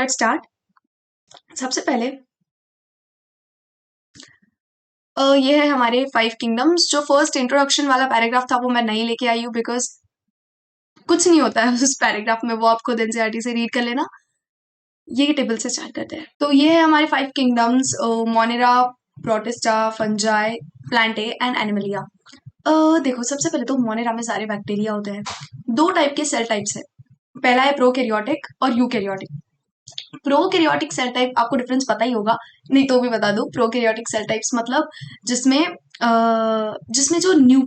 Let's start. सबसे पहले ये है हमारे 5 किंगडम्स। जो फर्स्ट इंट्रोडक्शन वाला पैराग्राफ था वो मैं नहीं लेके आई हूँ बिकॉज कुछ नहीं होता है उस पैराग्राफ में, वो आप खुद एनसीईआरटी से रीड कर लेना। ये टेबल से स्टार्ट करते हैं। तो ये है हमारे 5 kingdoms, Monera, protista, fungi, Plantae and Animalia. देखो, सबसे पहले तो मोनेरा में सारे बैक्टीरिया होते हैं। 2 टाइप के सेल टाइप्स है। पहला है प्रोकैरियोटिक और यूकैरियोटिक। प्रोकैरियोटिक सेल टाइप आपको डिफरेंस पता ही होगा, नहीं तो भी बता दूं। प्रोकैरियोटिक सेल टाइप्स मतलब जिसमें जो न्यू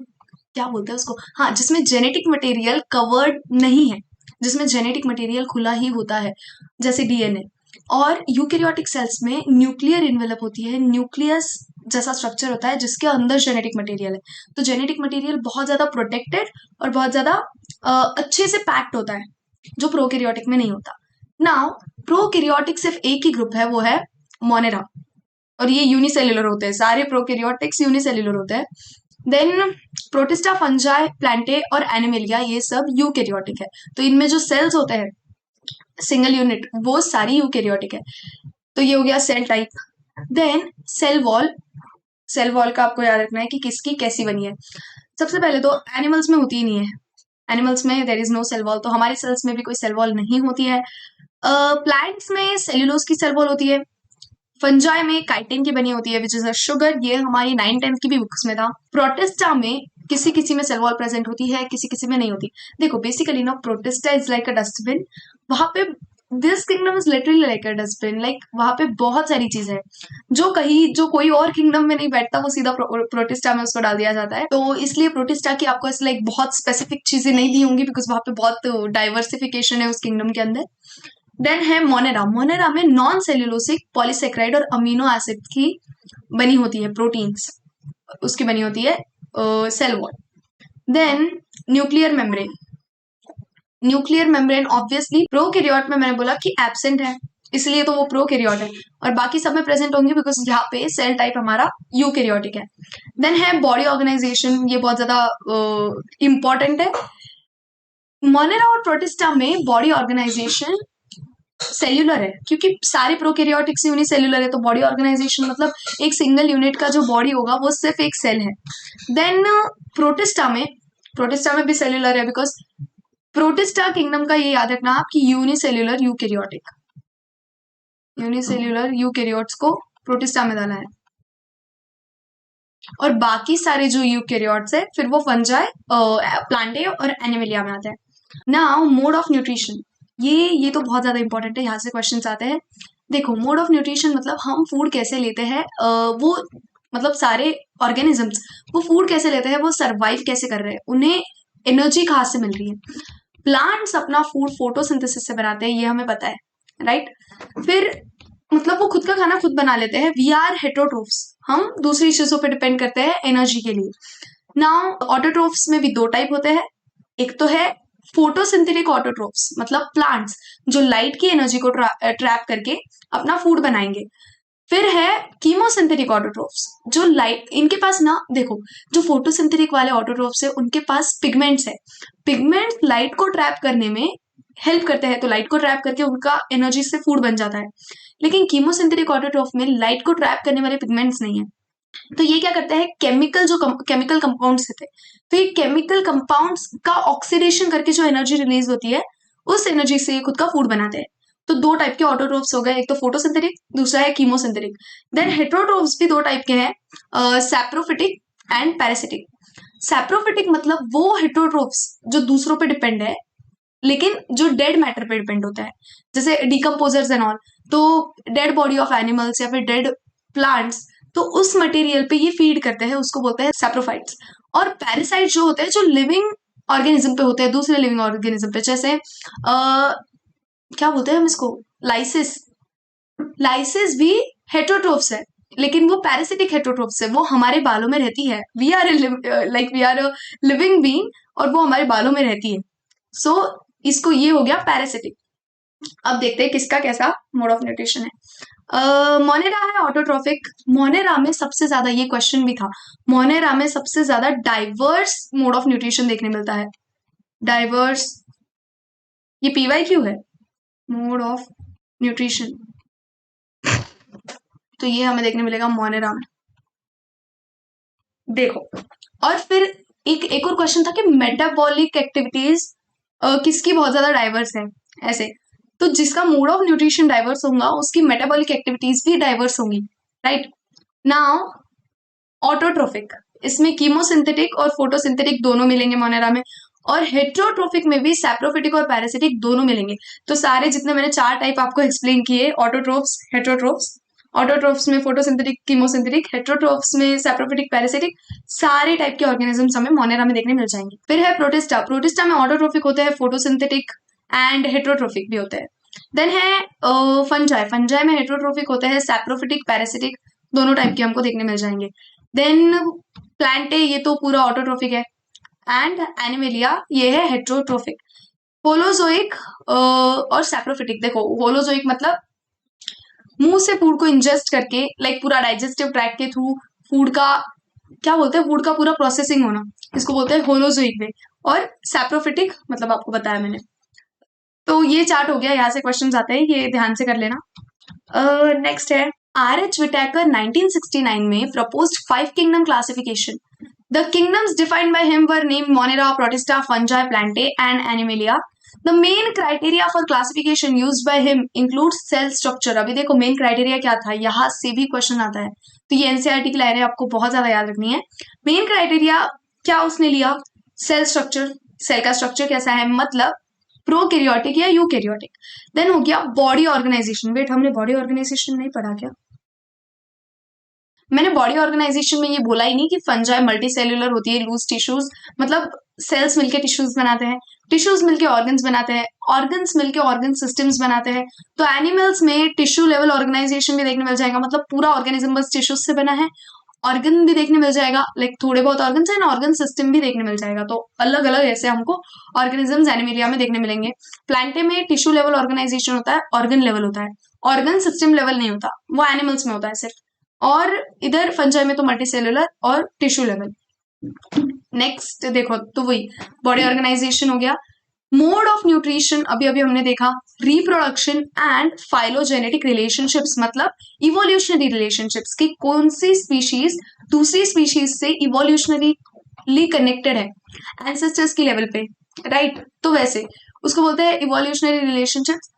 क्या बोलते हैं उसको, हाँ, जिसमें जेनेटिक मटेरियल कवर्ड नहीं है, जिसमें जेनेटिक मटेरियल खुला ही होता है, जैसे डीएनए। और यूकैरियोटिक सेल्स में न्यूक्लियर इन्वेलप होती है, न्यूक्लियस जैसा स्ट्रक्चर होता है जिसके अंदर जेनेटिक मटेरियल है। तो जेनेटिक मटेरियल बहुत ज्यादा प्रोटेक्टेड और बहुत ज्यादा अच्छे से पैक्ड होता है, जो प्रोकैरियोटिक में नहीं होता। नाउ प्रोकैरियोटिक सिर्फ एक ही ग्रुप है, वो है मोनेरा, और ये यूनिसेल्युलर होते हैं। सारे प्रोकैरियोटिक्स यूनिसेल्युलर होते हैं। देन प्रोटिस्टा, फंजाई, प्लांटे और एनिमलिया ये सब यूकैरियोटिक है। तो इनमें जो सेल्स होते हैं सिंगल यूनिट, वो सारी यूकैरियोटिक है। तो ये हो गया cell type. Then cell wall. Cell wall का आपको याद रखना है कि किसकी कैसी बनी है। सबसे पहले तो एनिमल्स में होती ही नहीं है, एनिमल्स में there is no cell wall, तो हमारे सेल्स में भी कोई सेल वॉल नहीं होती है। प्लांट्स में सेल्यूलोज की सेल वॉल होती है। फंजाई में काइटिन की बनी होती है विच इज अ शुगर, ये हमारी 9th-10th की भी बुक्स में था। प्रोटिस्टा में किसी किसी में सेल वॉल प्रेजेंट होती है, किसी किसी में नहीं होती। देखो, बेसिकली ना protista is like a dustbin. वहां पे this kingdom is literally like a dustbin, like वहां पे बहुत सारी चीजें हैं जो कोई और किंगडम में नहीं बैठता, वो सीधा प्रोटिस्टा में उसको डाल दिया जाता है। तो इसलिए प्रोटिस्टा की आपको ऐसे लाइक बहुत स्पेसिफिक चीजें नहीं दी होंगी बिकॉज वहां पे बहुत डाइवर्सिफिकेशन है उस किंगडम के अंदर। देन है मोनेरा। मोनेरा में नॉन सेल्यूलोसिक पॉलीसेक्राइड और अमीनो एसिड की बनी होती है, प्रोटीन्स उसकी बनी होती है cell wall. Then nuclear membrane. Nuclear membrane obviously prokaryote में मैंने बोला कि एब्सेंट है, इसलिए तो वो प्रोकैरियोट है, और बाकी सब में प्रेजेंट होंगे बिकॉज यहाँ पे सेल टाइप हमारा यूकैरियोटिक है। देन है बॉडी ऑर्गेनाइजेशन, ये बहुत ज्यादा इंपॉर्टेंट है। मोनेरा और प्रोटिस्टा में बॉडी ऑर्गेनाइजेशन सेल्यूलर है, क्योंकि सारे प्रोकैरियोटिक्स यूनिसेल्युलर है, तो बॉडी ऑर्गेनाइजेशन मतलब एक सिंगल यूनिट का जो बॉडी होगा वो सिर्फ एक सेल है। देन प्रोटिस्टा में भी सेल्यूलर है बिकॉज प्रोटिस्टा किंगडम का ये याद रखना आप कि यूनिसेल्युलर यूकैरियोट्स को प्रोटिस्टा में डाला है, और बाकी सारे जो यूकैरियोट्स है फिर वो फंजाई, प्लांटे और एनिमलिया में आते हैं। नाउ मोड ऑफ न्यूट्रिशन, ये तो बहुत ज्यादा इंपॉर्टेंट है, यहाँ से क्वेश्चंस आते हैं। देखो, मोड ऑफ न्यूट्रिशन मतलब हम फूड कैसे लेते हैं, वो मतलब सारे ऑर्गेनिजम्स वो फूड कैसे लेते हैं, वो सरवाइव कैसे कर रहे हैं, उन्हें एनर्जी कहाँ से मिल रही है। प्लांट्स अपना फूड फोटोसिंथेसिस से बनाते हैं, ये हमें पता है, राइट। फिर मतलब वो खुद का खाना खुद बना लेते हैं। वी आर हेटरोट्रोफ्स, हम दूसरी चीजों पर डिपेंड करते हैं एनर्जी के लिए। नाउ ऑटोट्रोफ्स में भी 2 टाइप होते हैं। एक तो है फोटोसिंथेटिक ऑटोट्रोफ्स, मतलब प्लांट्स जो लाइट की एनर्जी को ट्रैप करके अपना फूड बनाएंगे। फिर है कीमोसिंथेटिक ऑटोट्रोफ्स, जो लाइट, इनके पास ना देखो, जो फोटोसिंथेटिक वाले ऑटोट्रोफ्स है उनके पास पिगमेंट्स है। पिगमेंट्स लाइट को ट्रैप करने में हेल्प करते हैं, तो लाइट को ट्रैप करके उनका एनर्जी से फूड बन जाता है। लेकिन कीमोसिंथेटिक ऑटोट्रोफ में लाइट को ट्रैप करने वाले पिगमेंट्स नहीं है। तो ये क्या करते हैं, केमिकल कंपाउंड्स थे, तो ये केमिकल कंपाउंड्स का ऑक्सीडेशन करके जो एनर्जी रिलीज होती है, उस एनर्जी से खुद का फूड बनाते हैं। तो 2 टाइप के ऑटोट्रोफ्स हो गए, एक तो फोटोसिंथेटिक, दूसरा है कीमोसिंथेटिक। देन हेटरोट्रोफ्स भी 2 टाइप के हैं, सैप्रोफिटिक एंड पैरासिटिक। सैप्रोफिटिक मतलब वो हेटरोट्रोफ्स जो दूसरों पे डिपेंड है, लेकिन जो डेड मैटर पे डिपेंड होता है, जैसे डिकम्पोजर्स एंड ऑल। तो डेड बॉडी ऑफ एनिमल्स या फिर डेड प्लांट्स, तो उस मटेरियल पे ये फीड करते हैं, उसको बोलते हैं सैप्रोफाइट्स। और पैरासाइट जो होते हैं जो लिविंग ऑर्गेनिज्म पे होते हैं, दूसरे लिविंग ऑर्गेनिज्म पे, जैसे क्या बोलते हैं हम इसको, लाइसिस। लाइसिस भी हेटरोट्रोफ्स है, लेकिन वो पैरासिटिक हेटरोट्रोफ्स है, वो हमारे बालों में रहती है। We are a living being, और वो हमारे बालों में रहती है। सो इसको ये हो गया पैरासिटिक। अब देखते हैं किसका कैसा मोड ऑफ न्यूट्रिशन है। मोनेरा है ऑटोट्रॉफिक। मोनेरा में सबसे ज्यादा, ये क्वेश्चन भी था, मोनेरा में सबसे ज्यादा डाइवर्स मोड ऑफ न्यूट्रिशन देखने मिलता है। डाइवर्स, ये पीवाई क्यों है, मोड ऑफ न्यूट्रिशन, तो ये हमें देखने मिलेगा मोनेरा में। देखो, और फिर एक और क्वेश्चन था कि मेटाबॉलिक एक्टिविटीज किसकी बहुत ज्यादा डाइवर्स है, ऐसे। तो जिसका मोड ऑफ न्यूट्रिशन डाइवर्स होगा उसकी मेटाबॉलिक एक्टिविटीज भी डाइवर्स होंगी, राइट। नाउ ऑटोट्रोफिक, इसमें कीमोसिंथेटिक और फोटोसिंथेटिक दोनों मिलेंगे मोनेरा में, और हेट्रोट्रोफिक में भी सैप्रोफिटिक और पैरासिटिक दोनों मिलेंगे। तो सारे जितने मैंने 4 टाइप आपको एक्सप्लेन किए, ऑटोट्रोफ्स, हेट्रोट्रोफ्स, ऑटोट्रोफ्स में फोटोसिंथेटिक, कीमोसिंथेटिक, हेट्रोट्रोफ्स में सैप्रोफिटिक, पैरासिटिक, सारे टाइप के ऑर्गेनिजम्स हमें मोनेरा में देखने मिल जाएंगे। फिर है प्रोटिस्टा, प्रोटिस्टा में ऑटोट्रोफिक होते हैं, फोटोसिंथेटिक एंड हेट्रोट्रोफिक भी होते हैं। देन है फंजाई, फंजाई में हेट्रोट्रोफिक होते हैं, सैप्रोफिटिक, पैरासिटिक दोनों टाइप के हमको देखने मिल जाएंगे। देन प्लांटे, ये तो पूरा ऑटोट्रोफिक है, एंड एनिमेलिया ये है हेट्रोट्रोफिक। होलोजोइक और सैप्रोफिटिक, देखो होलोजोइक मतलब मुंह से फूड को इंजेस्ट करके, लाइक पूरा डाइजेस्टिव ट्रैक्ट के थ्रू फूड का, क्या बोलते हैं, फूड का पूरा प्रोसेसिंग होना, इसको बोलते हैं होलोजोइक वे। और सैप्रोफिटिक मतलब आपको बताया मैंने। तो ये चार्ट हो गया, यहाँ से क्वेश्चन आते हैं, ये ध्यान से कर लेना। नेक्स्ट है R.H. Whittaker 1969 में proposed 5 kingdom classification. The kingdoms defined by him were named Monera, Protista, Fungi, Plantae, and Animalia. The main criteria for classification used by him includes cell structure. अभी देखो मेन क्राइटेरिया क्या था, यहाँ से भी question आता है, तो ये एनसीईआरटी की लाइन है, आपको बहुत ज्यादा याद रखनी है। मेन क्राइटेरिया क्या उसने लिया, सेल स्ट्रक्चर, सेल का स्ट्रक्चर कैसा है, मतलब प्रोकैरियोटिक या यूकैरियोटिक। देन हो गया बॉडी ऑर्गेनाइजेशन, वेट हमने बॉडी ऑर्गेनाइजेशन नहीं पढ़ा क्या, मैंने बॉडी ऑर्गेनाइजेशन में ये बोला ही नहीं कि फंजाई मल्टी सेल्यूलर होती है, लूज टिश्यूज मतलब सेल्स मिलके टिश्यूज बनाते हैं, टिश्यूज मिलके ऑर्गन्स बनाते हैं, ऑर्गन्स मिलके ऑर्गन सिस्टम्स बनाते हैं। तो एनिमल्स में टिश्यू लेवल ऑर्गेनाइजेशन भी देखने मिल जाएगा, मतलब पूरा ऑर्गेनिज्म बस टिश्यूज से बना है। ऑर्गन भी देखने मिल जाएगा, लाइक थोड़े बहुत ऑर्गन्स एंड ऑर्गन सिस्टम भी देखने मिल जाएगा। तो अलग अलग ऐसे हमको ऑर्गेनिजम्स एनिमेलिया में देखने मिलेंगे। प्लांटे में टिश्यू लेवल ऑर्गेनाइजेशन होता है, ऑर्गन लेवल होता है, ऑर्गन सिस्टम लेवल नहीं होता, वो एनिमल्स में होता है सिर्फ। और इधर फंजाई में तो मल्टी सेलुलर और टिश्यू लेवल। नेक्स्ट देखो, तो वही बॉडी ऑर्गेनाइजेशन हो गया। मोड ऑफ न्यूट्रिशन अभी अभी हमने देखा, रिप्रोडक्शन एंड फाइलोजेनेटिक रिलेशनशिप्स, मतलब इवोल्यूशनरी रिलेशनशिप्स की कौन सी स्पीशीज दूसरी स्पीशीज से इवोल्यूशनरीली कनेक्टेड है एंसेस्टर्स की लेवल पे, राइट। तो वैसे उसको बोलते हैं इवोल्यूशनरी रिलेशनशिप्स।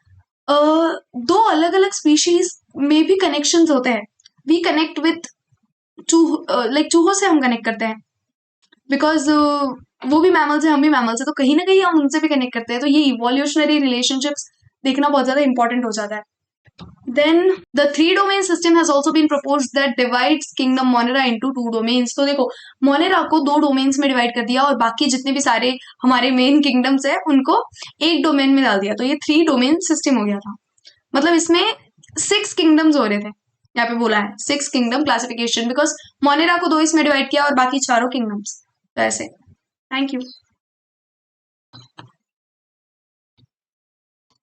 दो अलग अलग स्पीशीज में भी कनेक्शंस होते हैं। वी कनेक्ट विथ लाइक चूहों से हम कनेक्ट करते हैं, बिकॉज वो भी मैमल्स है, हम भी मैमल्स है, तो कहीं ना कहीं हम उनसे भी कनेक्ट करते हैं। तो ये इवोल्यूशनरी रिलेशनशिप्स देखना बहुत ज्यादा इंपॉर्टेंट हो जाता है। Then the 3 domain system has also been proposed that divides kingdom Monera into 2 domains. तो देखो मोनेरा को 2 डोमेन्स में डिवाइड कर दिया और बाकी जितने भी सारे हमारे मेन किंगडम्स है उनको एक डोमेन में डाल दिया। तो ये 3 डोमेन सिस्टम हो गया था, मतलब इसमें 6 किंगडम्स हो रहे थे। यहाँ पे बोला है 6 किंगडम क्लासिफिकेशन, बिकॉज मोनेरा को 2 इसमें डिवाइड किया और बाकी चारों किंगडम्स। तो ऐसे। Thank you.